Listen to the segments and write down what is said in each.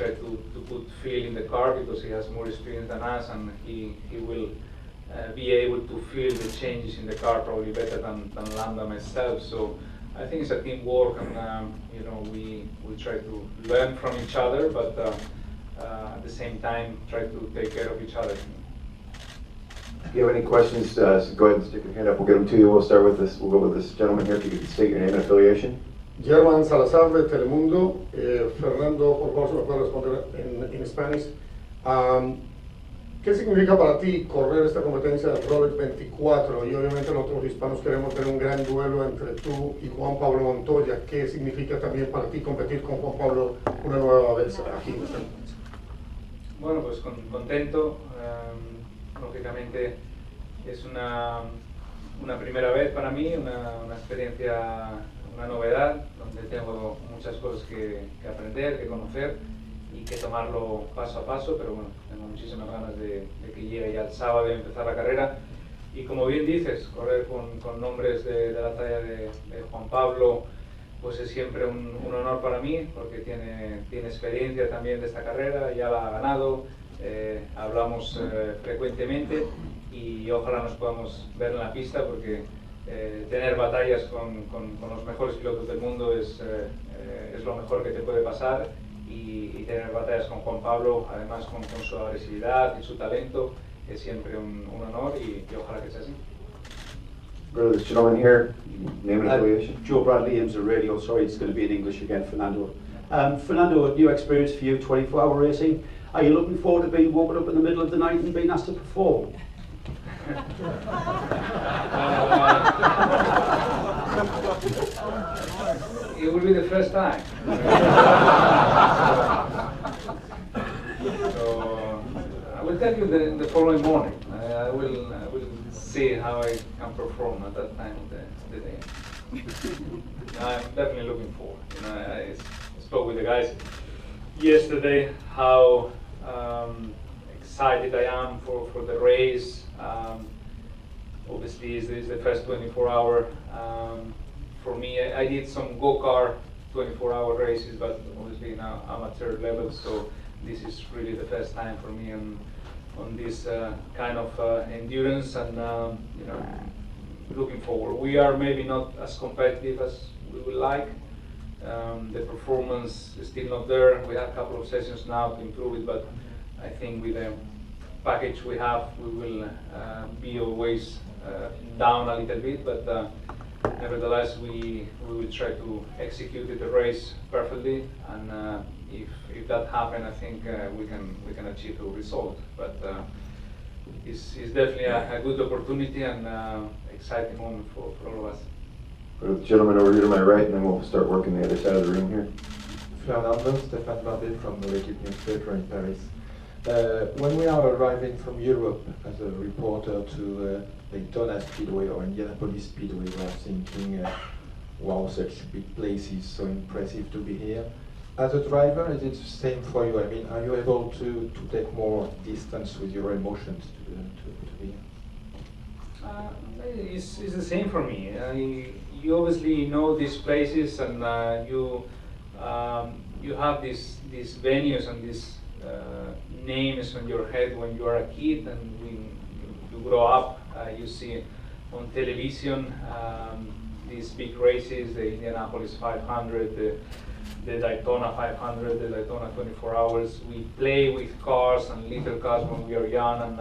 try to put Phil in the car because he has more experience than us, and he will be able to feel the changes in the car probably better than Landa myself. So I think it's a teamwork, and you know, we try to learn from each other, but at the same time try to take care of each other. If you have any questions, go ahead and stick your hand up. We'll get them to you. We'll start with this. We'll go with this gentleman here. If you could state your name and affiliation. German Salazar de Telemundo. Fernando, por favor, si me puede responder en Spanish. ¿Qué significa para ti correr esta competencia del Rolex 24? Y obviamente nosotros los hispanos queremos tener un gran duelo entre tú y Juan Pablo Montoya. ¿Qué significa también para ti competir con Juan Pablo una nueva vez aquí en esta competencia? Bueno, pues contento. Lógicamente es una primera vez para mí, una experiencia, una novedad, donde tengo muchas cosas que aprender, que conocer y que tomarlo paso a paso, pero bueno, tengo muchísimas ganas de que llegue ya el sábado y empezar la carrera. Y como bien dices, correr con nombres de la talla de Juan Pablo, pues es siempre un honor para mí, porque tiene experiencia también de esta carrera, ya la ha ganado. Hablamos frecuentemente y ojalá nos podamos ver en la pista, porque tener batallas con los mejores pilotos del mundo es lo mejor que te puede pasar, y tener batallas con Juan Pablo, además con su agresividad y su talento, es siempre un honor, y ojalá que sea así. Go to this gentleman here, name and affiliation. Joe Bradley, IMSA Radio. Sorry, it's going to be in English again, Fernando. Fernando, new experience for you, 24-hour racing. Are you looking forward to being woken up in the middle of the night and being asked to perform? It will be the first time. So I will tell you the following morning. I will see how I can perform at that time of the day. I'm definitely looking forward. You know, I spoke with the guys yesterday how excited I am for the race. Obviously, it's the first 24-hour. For me, I did some go-kart 24-hour races, but obviously now amateur level. So this is really the first time for me on this kind of endurance, and you know, looking forward. We are maybe not as competitive as we would like. The performance is still not there. We have a couple of sessions now to improve it, but I think with the package we have, we will be always down a little bit, but nevertheless we will try to execute the race perfectly, and if that happens, I think we can achieve a result. But it's definitely a good opportunity and exciting moment for all of us. Go to the gentleman over here to my right, and then we'll start working the other side of the room here. Fernando, Stéphane Bardet from the L'équipe newspaper in Paris. When we are arriving from Europe as a reporter to Daytona Speedway or Indianapolis Speedway, we are thinking, wow, such big places, so impressive to be here. As a driver, is it the same for you? I mean, are you able to take more distance with your emotions to be here? It's the same for me. You obviously know these places, and you have these venues and these names on your head when you are a kid, and when you grow up, you see on television these big races, the Indianapolis 500, the Daytona 500, the Daytona 24 hours. We play with cars and little cars when we are young, and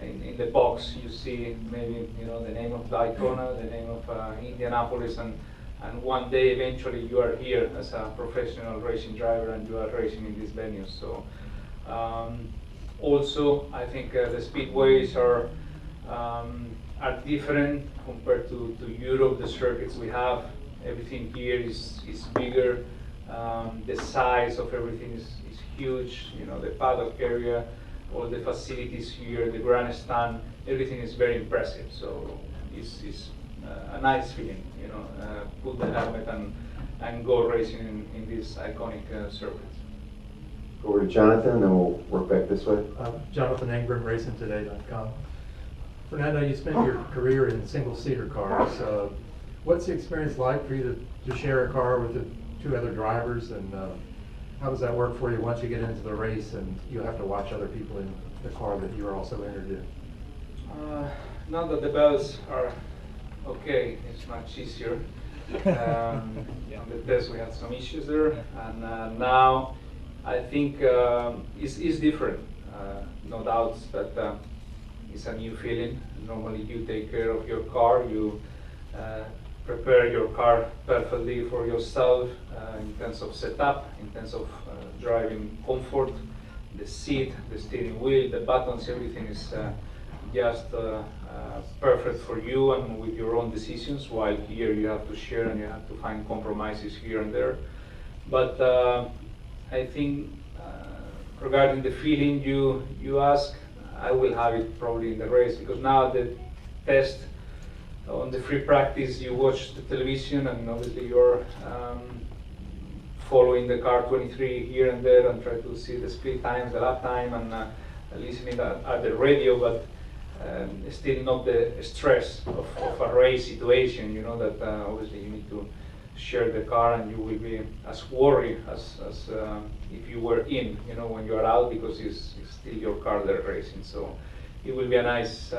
in the box you see maybe, you know, the name of Daytona, the name of Indianapolis, and one day eventually you are here as a professional racing driver and you are racing in these venues. So also I think the speedways are different compared to Europe. The circuits we have, everything here is bigger. The size of everything is huge. You know, the paddock area, all the facilities here, the grandstand, everything is very impressive. So it's a nice feeling, you know, put the helmet and go racing in these iconic circuits. Go over to Jonathan, then we'll work back this way. Jonathan Ingram, RacingToday.com. Fernando, you spent your career in single-seater cars. What's the experience like for you to share a car with the two other drivers, and How does that work for you once you get into the race and you have to watch other people in the car that you are also entered in? Now that the bells are okay, it's much easier. On the test we had some issues there, and now I think it's different. No doubts that it's a new feeling. Normally you take care of your car, you prepare your car perfectly for yourself in terms of setup, in terms of driving comfort, the seat, the steering wheel, the buttons, everything is just perfect for you and with your own decisions, while here you have to share and you have to find compromises here and there. But I think regarding the feeling you ask, I will have it probably in the race, because now the test on the free practice, you watch the television and obviously you're following the car 23 here and there and try to see the speed times, the lap time, and listening at the radio, but still not the stress of a race situation, you know, that obviously you need to share the car and you will be as worried as if you were in, you know, when you are out, because it's still your car they're racing. So it will be a nice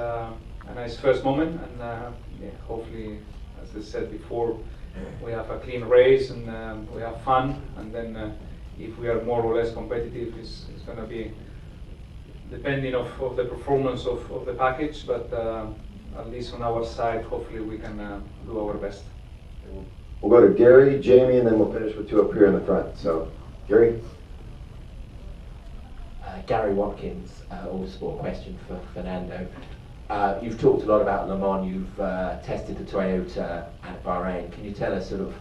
first moment, and yeah, hopefully, as I said before, we have a clean race and we have fun, and then if we are more or less competitive, it's going to be depending of the performance of the package, but at least on our side, hopefully we can do our best. We'll go to Gary, Jamie, and then we'll finish with two up here in the front. So, Gary? Gary Watkins, Autosport question for Fernando. You've talked a lot about Le Mans, you've tested the Toyota at Bahrain. Can you tell us sort of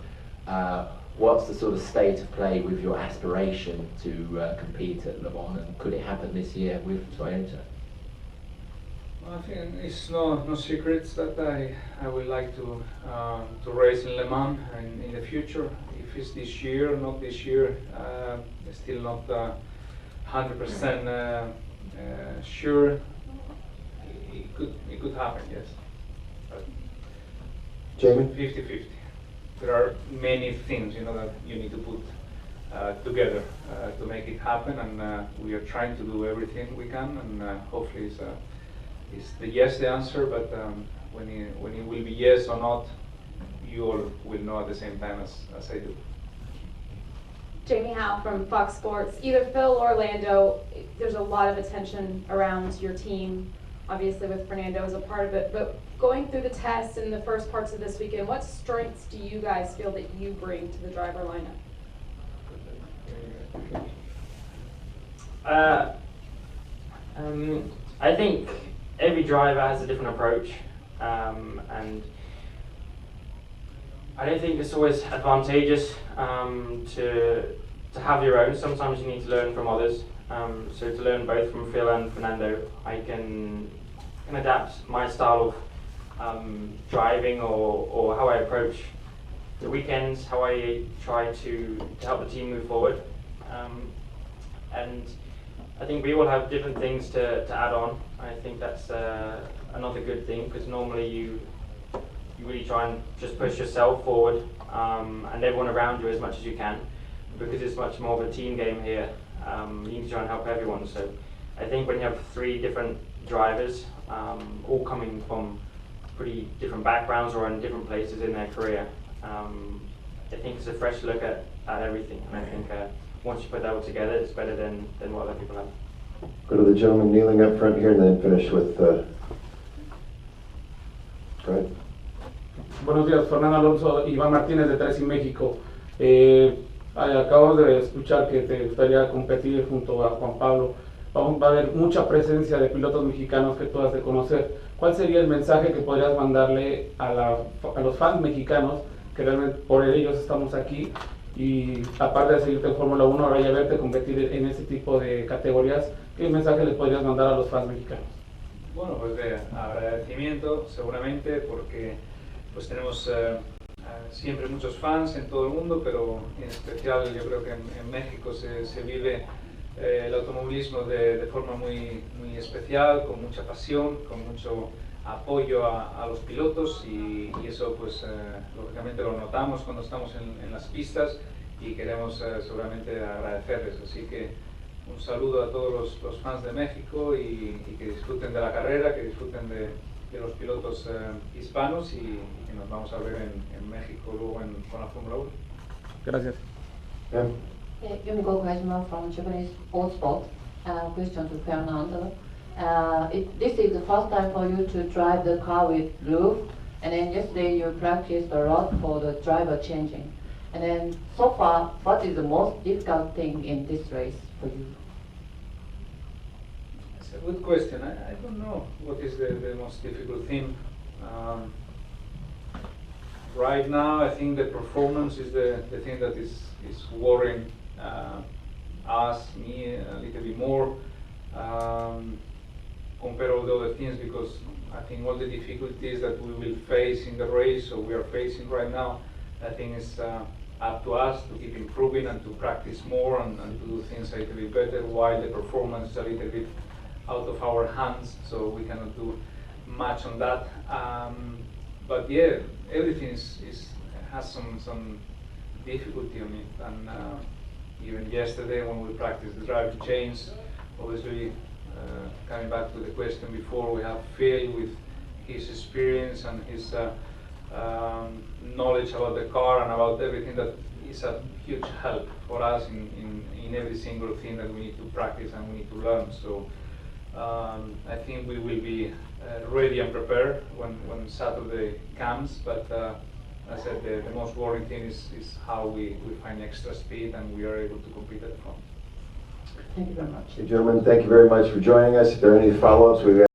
what's the sort of state of play with your aspiration to compete at Le Mans, and could it happen this year with Toyota? I think it's no secrets that I would like to race in Le Mans in the future. If it's this year or not this year, still not 100% sure. It could happen, yes. But Jamie? 50-50. There are many things, you know, that you need to put together to make it happen, and we are trying to do everything we can, and hopefully it's the yes the answer, but when it will be yes or not, you all will know at the same time as I do. Jamie Howe from Fox Sports. Either Phil or Lando, there's a lot of attention around your team, obviously with Fernando as a part of it, but going through the tests and the first parts of this weekend, what strengths do you guys feel that you bring to the driver lineup? I think every driver has a different approach, and I don't think it's always advantageous to have your own. Sometimes you need to learn from others. So to learn both from Phil and Fernando, I can adapt my style of driving or how I approach the weekends, how I try to help the team move forward. And I think we all have different things to add on. I think that's another good thing, because normally you really try and just push yourself forward and everyone around you as much as you can, because it's much more of a team game here. You need to try and help everyone. So I think when you have three different drivers, all coming from pretty different backgrounds or in different places in their career, I think it's a fresh look at everything. And I think once you put that all together, it's better than what other people have. Go to the gentleman kneeling up front here and then finish with, go ahead. Buenos días, Fernando Alonso, Iván Martínez de Tres y México. Acabo de escuchar que te gustaría competir junto a Juan Pablo. Va a haber mucha presencia de pilotos mexicanos que tú has de conocer. ¿Cuál sería el mensaje que podrías mandarle a los fans mexicanos, que realmente por ellos estamos aquí, y aparte de seguirte en Fórmula 1, ahora ya verte competir en ese tipo de categorías, qué mensaje le podrías mandar a los fans mexicanos? Bueno, pues de agradecimiento seguramente, porque pues tenemos siempre muchos fans en todo el mundo, pero en especial yo creo que en México se vive el automovilismo de forma muy especial, con mucha pasión, con mucho apoyo a los pilotos, y eso pues lógicamente lo notamos cuando estamos en las pistas, y queremos seguramente agradecerles. Así que un saludo a todos los fans de México y que disfruten de la carrera, que disfruten de los pilotos hispanos y que nos vamos a ver en México luego con la Fórmula 1. Gracias. Yeah. Yumiko Kajima from Japanese Sport. Question to Fernando. This is the first time for you to drive the car with roof, and then yesterday you practiced a lot for the driver changing. And then so far, what is the most difficult thing in this race for you? It's a good question. I don't know what is the most difficult thing. Right now, I think the performance is the thing that is worrying me a little bit more compared to the other things, because I think all the difficulties that we will face in the race, or we are facing right now, I think it's up to us to keep improving and to practice more and to do things a little bit better, while the performance is a little bit out of our hands, so we cannot do much on that. But yeah, everything has some difficulty on it, and even yesterday when we practiced the drive change, obviously coming back to the question before, we have Phil with his experience and his knowledge about the car and about everything, that is a huge help for us in every single thing that we need to practice and we need to learn. So I think we will be ready and prepared when Saturday comes, but as I said, the most worrying thing is how we find extra speed and we are able to compete at the front. Thank you very much. Gentlemen, thank you very much for joining us. If there are any follow-ups, we've